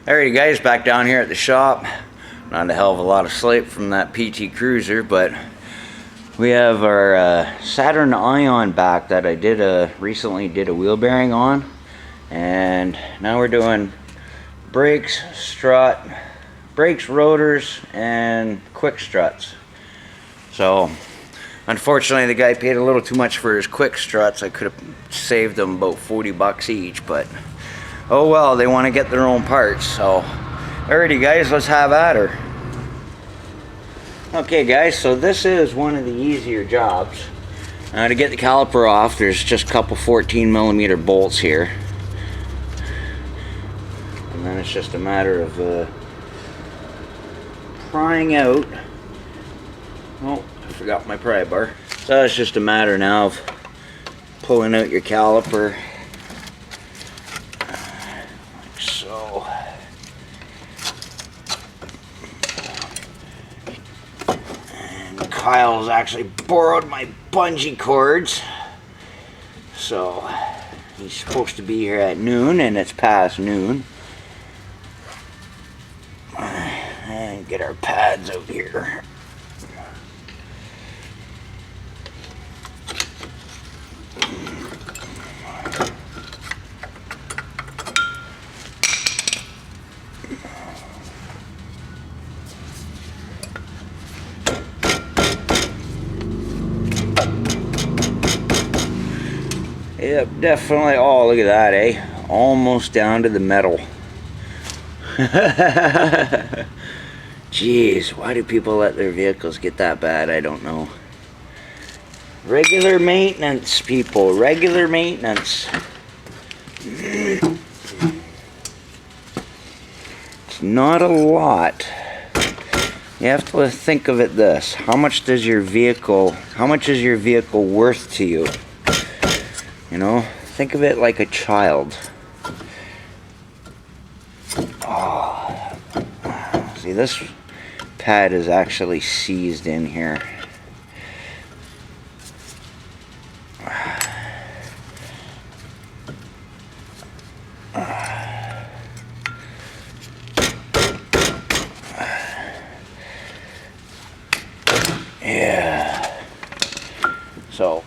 Alrighty guys, back down here at the shop. Not a hell of a lot of sleep from that PT Cruiser, but we have our Saturn ION back that I recently did a wheel bearing on, and now we're doing brakes, strut, brakes, rotors, and quick struts. So unfortunately the guy paid a little too much for his quick struts. I could have saved them about 40 bucks each, but oh well, they want to get their own parts. So alrighty guys, let's have at her. Okay guys, so this is one of the easier jobs. To get the caliper off, there's just a couple 14mm bolts here, and then it's just a matter of prying out. Oh, I forgot my pry bar. So it's just a matter now of pulling out your caliper like so. And Kyle's actually borrowed my bungee cords, so he's supposed to be here at noon, and it's past noon. And get our pads out here. Yep, definitely. Oh, look at that, eh? Almost down to the metal. Jeez, why do people let their vehicles get that bad? I don't know. Regular maintenance, people. Regular maintenance. It's not a lot. You have to think of it this. How much is your vehicle worth to you? You know, think of it like a child. Oh. See, this pad is actually seized in here. Yeah. So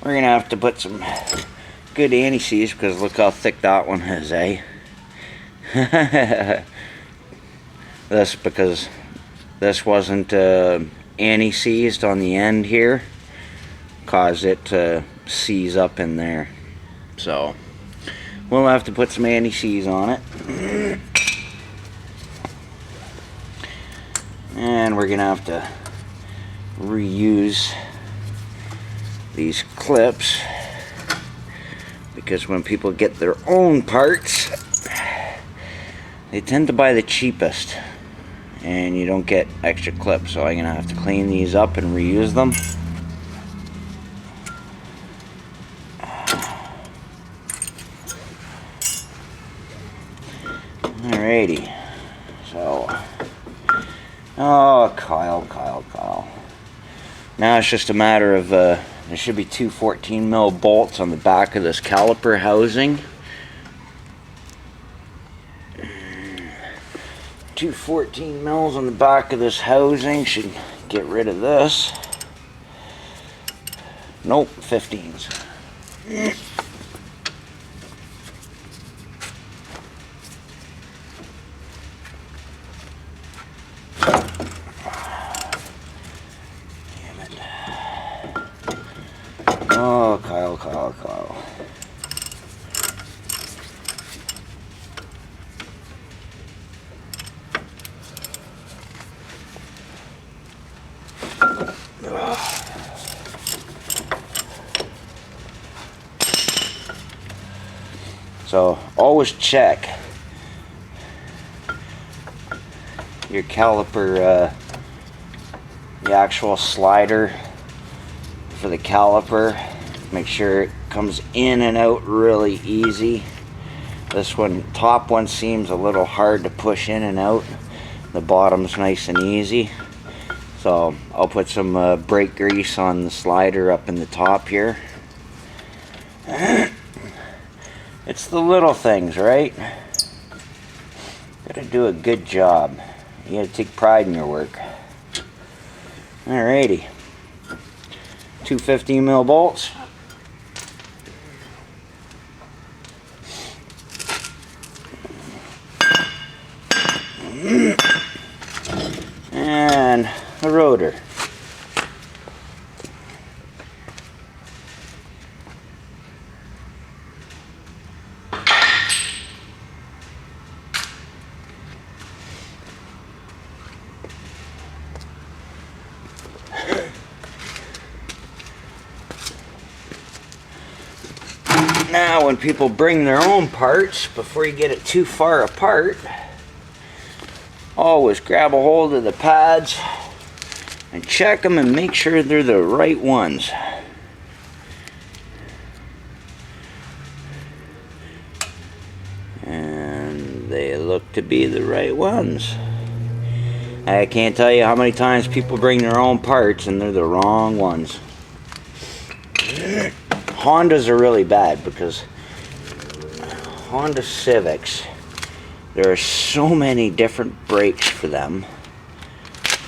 we're gonna have to put some good anti-seize, because look how thick that one is, eh? This, because this wasn't anti-seized on the end here, caused it to seize up in there. So we'll have to put some anti-seize on it. And we're gonna have to reuse these clips, because when people get their own parts, they tend to buy the cheapest and you don't get extra clips. So I'm gonna have to clean these up and reuse them. Alrighty, so oh, Kyle. Now it's just a matter of there should be two 14mm bolts on the back of this caliper housing. Two 14mm on the back of this housing should get rid of this. Nope, 15s. Oh, Kyle. So always check your caliper, the actual slider for the caliper. Make sure it comes in and out really easy. This one, top one, seems a little hard to push in and out. The bottom's nice and easy. So I'll put some brake grease on the slider up in the top here. It's the little things, right? Gotta do a good job. You gotta take pride in your work. Alrighty. 2 15 mil bolts. And a rotor. Now when people bring their own parts, before you get it too far apart, always grab a hold of the pads and check them and make sure they're the right ones. And they look to be the right ones. I can't tell you how many times people bring their own parts and they're the wrong ones. Hondas are really bad because Honda Civics, there are so many different brakes for them.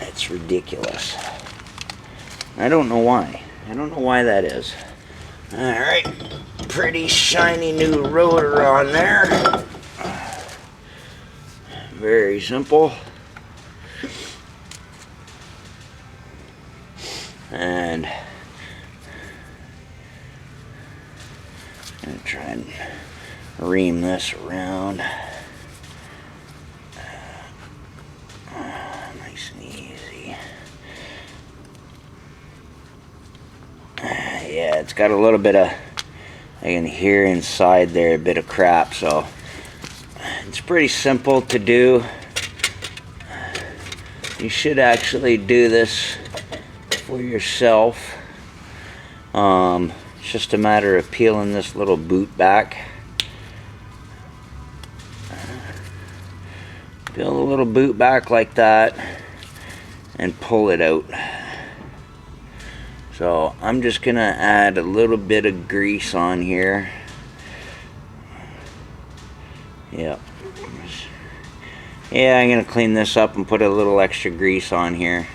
It's ridiculous. I don't know why. I don't know why that is. Alright, pretty shiny new rotor on there. Very simple. And I'm gonna try and ream this around. Nice and easy. Yeah, it's got a little bit of, I can hear inside there a bit of crap, so it's pretty simple to do. You should actually do this for yourself. It's just a matter of peeling this little boot back. Peel the little boot back like that and pull it out. So I'm just gonna add a little bit of grease on here. Yep. Yeah, I'm gonna clean this up and put a little extra grease on here.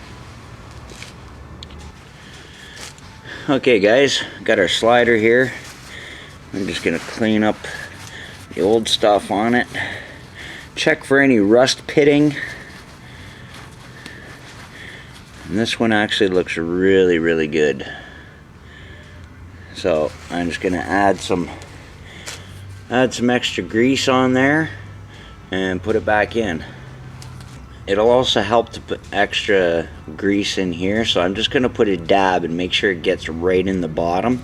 Okay guys, got our slider here. I'm just gonna clean up the old stuff on it. Check for any rust pitting. And this one actually looks really, really good. So I'm just gonna add some extra grease on there and put it back in. It'll also help to put extra grease in here, so I'm just gonna put a dab and make sure it gets right in the bottom.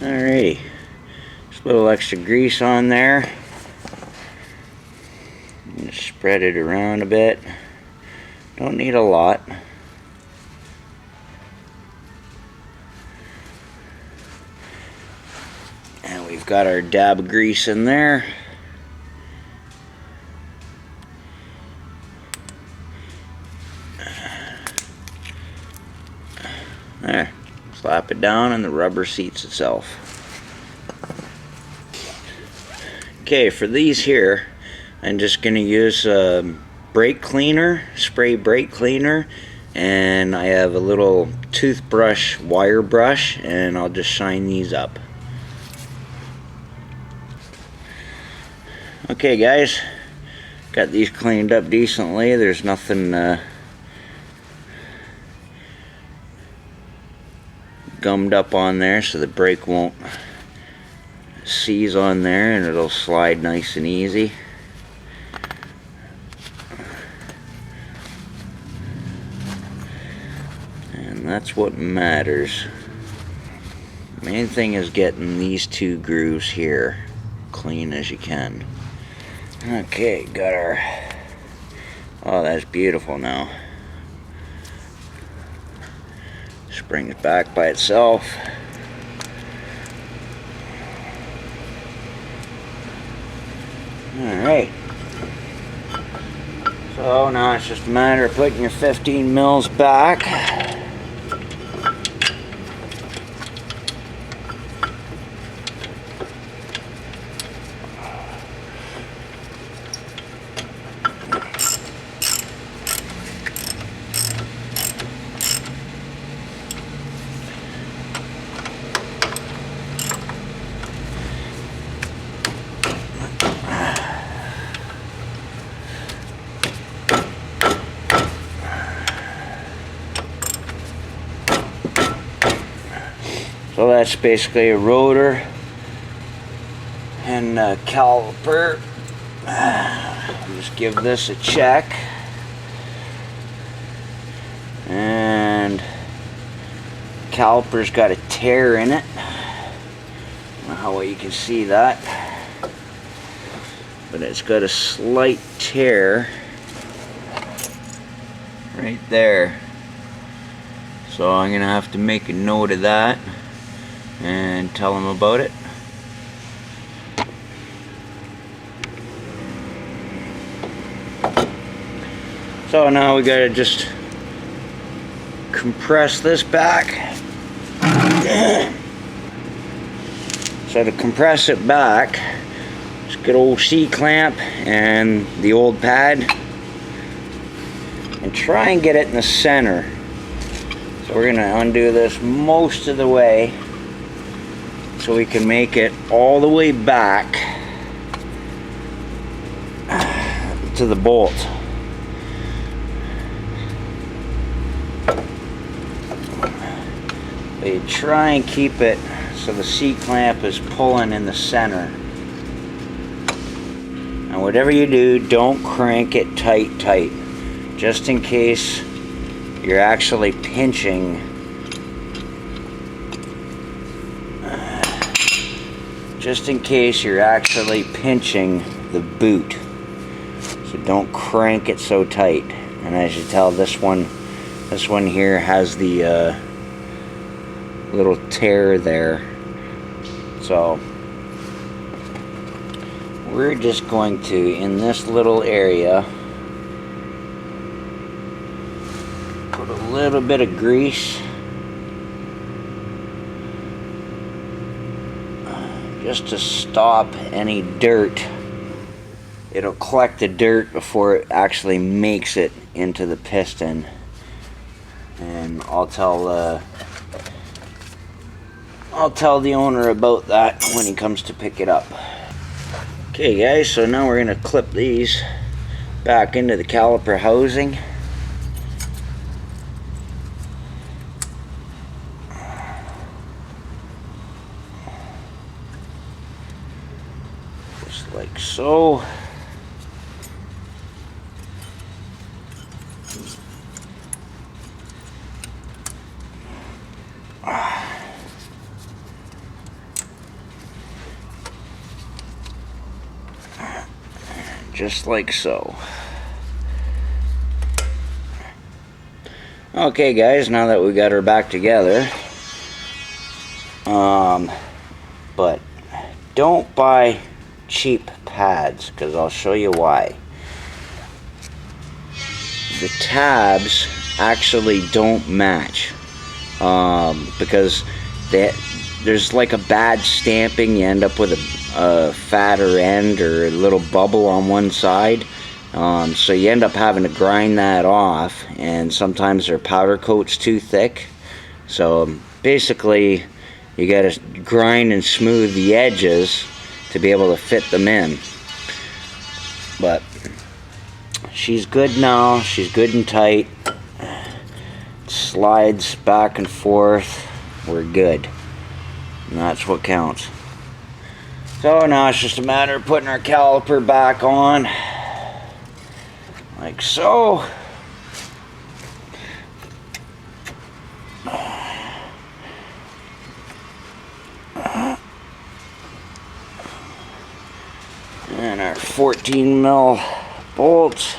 Alrighty, just a little extra grease on there. I'm gonna spread it around a bit. Don't need a lot. And we've got our dab of grease in there. There. Slap it down and the rubber seats itself. Okay, for these here, I'm just going to use brake cleaner, spray brake cleaner, and I have a little toothbrush wire brush, and I'll just shine these up. Okay guys, got these cleaned up decently. There's nothing gummed up on there, so the brake won't seize on there and it'll slide nice and easy. And that's what matters. Main thing is getting these two grooves here clean as you can. Okay, got our, oh, that's beautiful now. springs back by itself. Alright. So now it's just a matter of putting your 15 mils back. So that's basically a rotor and a caliper. I'll just give this a check. And caliper's got a tear in it. I don't know how well you can see that, but it's got a slight tear right there. So I'm gonna have to make a note of that and tell them about it. So now we gotta just compress this back. So to compress it back, just get old C-clamp and the old pad and try and get it in the center. So we're gonna undo this most of the way so we can make it all the way back to the bolt. But you try and keep it so the C-clamp is pulling in the center. And whatever you do, don't crank it tight, just in case you're actually pinching. Just in case you're actually pinching the boot. So don't crank it so tight. And as you tell, this one here has the little tear there. So we're just going to, in this little area, put a little bit of grease just to stop any dirt. It'll collect the dirt before it actually makes it into the piston. And I'll tell the owner about that when he comes to pick it up. Okay guys, so now we're going to clip these back into the caliper housing. Just like so. Just like so. Okay guys, now that we got her back together, but don't buy cheap pads, because I'll show you why. The tabs actually don't match, because there's like a bad stamping. You end up with a fatter end or a little bubble on one side, so you end up having to grind that off, and sometimes their powder coat's too thick. So basically you got to grind and smooth the edges to be able to fit them in. But she's good now. She's good and tight. Slides back and forth. We're good. And that's what counts. So now it's just a matter of putting our caliper back on. Like so. And our 14 mil bolts.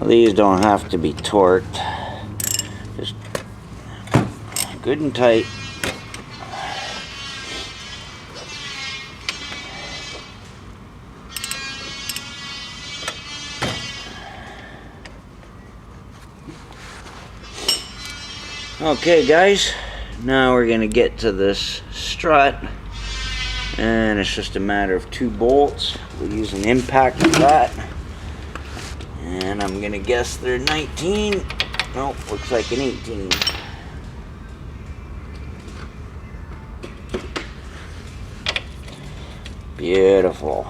Now, these don't have to be torqued, just good and tight. Okay guys, now we're going to get to this strut, and it's just a matter of 2 bolts. We'll use an impact of that, and I'm going to guess they're 19. Nope, looks like an 18. Beautiful.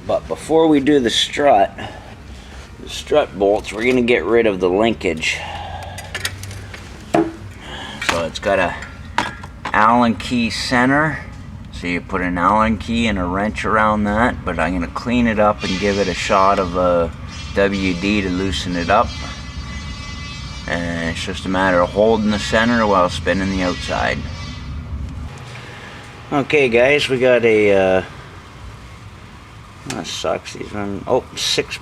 But before we do the strut bolts, we're going to get rid of the linkage. So it's got a Allen key center, so you put an Allen key and a wrench around that, but I'm going to clean it up and give it a shot of a WD to loosen it up, and it's just a matter of holding the center while spinning the outside. Okay guys, we got a that sucks, these run 6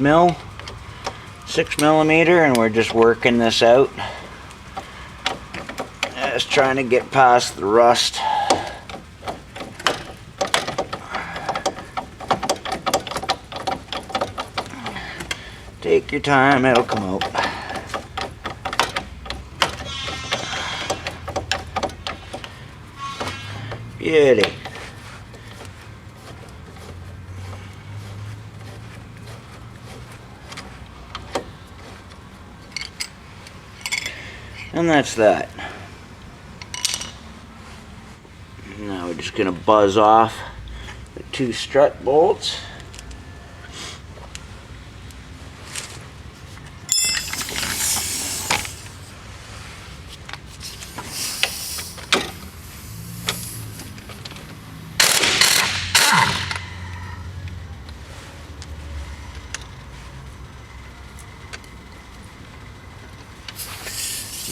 millimeter, and we're just working this out, just trying to get past the rust. Take your time, it'll come out. Beauty. And that's that. Now we're just going to buzz off the 2 strut bolts.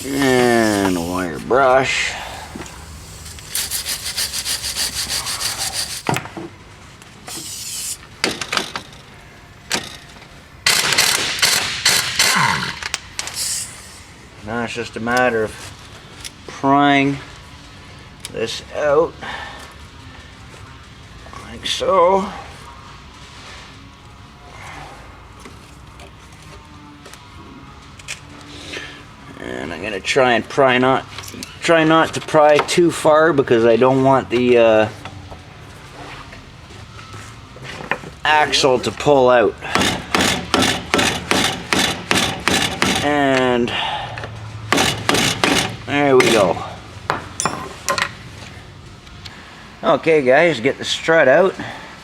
And a wire brush. Now it's just a matter of prying this out like so. And I'm gonna try not to pry too far, because I don't want the axle to pull out. And there we go. Okay guys, get the strut out.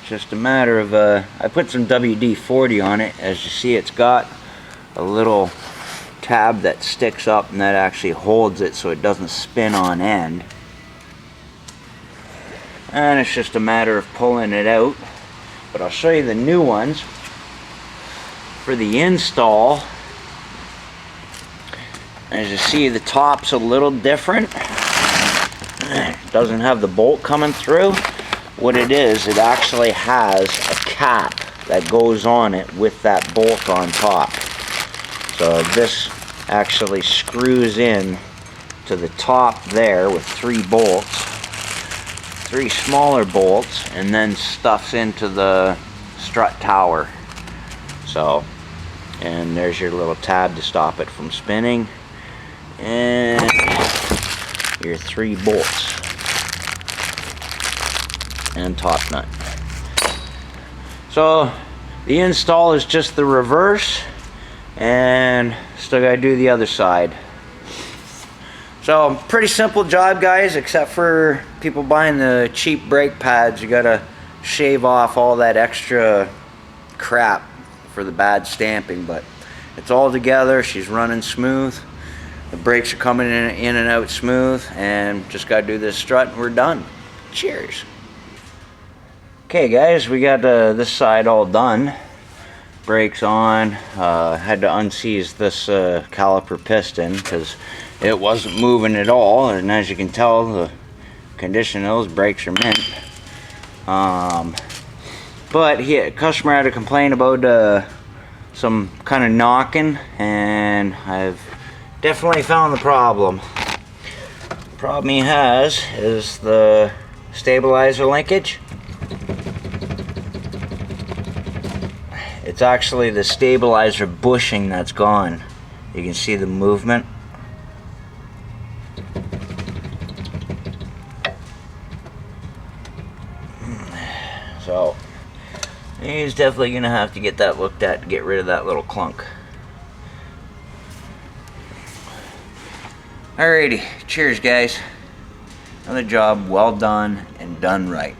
Just a matter of I put some WD-40 on it. As you see, it's got a little tab that sticks up, and that actually holds it so it doesn't spin on end. And it's just a matter of pulling it out. But I'll show you the new ones. For the install, as you see, the top's a little different. It doesn't have the bolt coming through. What it is, it actually has a cap that goes on it with that bolt on top. So this actually screws in to the top there with 3 bolts, 3 smaller bolts, and then stuffs into the strut tower. So, and there's your little tab to stop it from spinning, and your 3 bolts and top nut. So the install is just the reverse, and still gotta do the other side. So pretty simple job guys, except for people buying the cheap brake pads. You gotta shave off all that extra crap for the bad stamping, but it's all together. She's running smooth, the brakes are coming in and out smooth, and just gotta do this strut and we're done. Cheers. Okay guys, we got this side all done. Brakes on. Had to unseize this caliper piston because it wasn't moving at all, and as you can tell, the condition of those brakes are mint. But a customer had a complaint about some kind of knocking, and I've definitely found the problem. The problem he has is the stabilizer linkage. It's actually the stabilizer bushing that's gone. You can see the movement. So he's definitely gonna have to get that looked at to get rid of that little clunk. Alrighty, cheers guys. Another job well done and done right.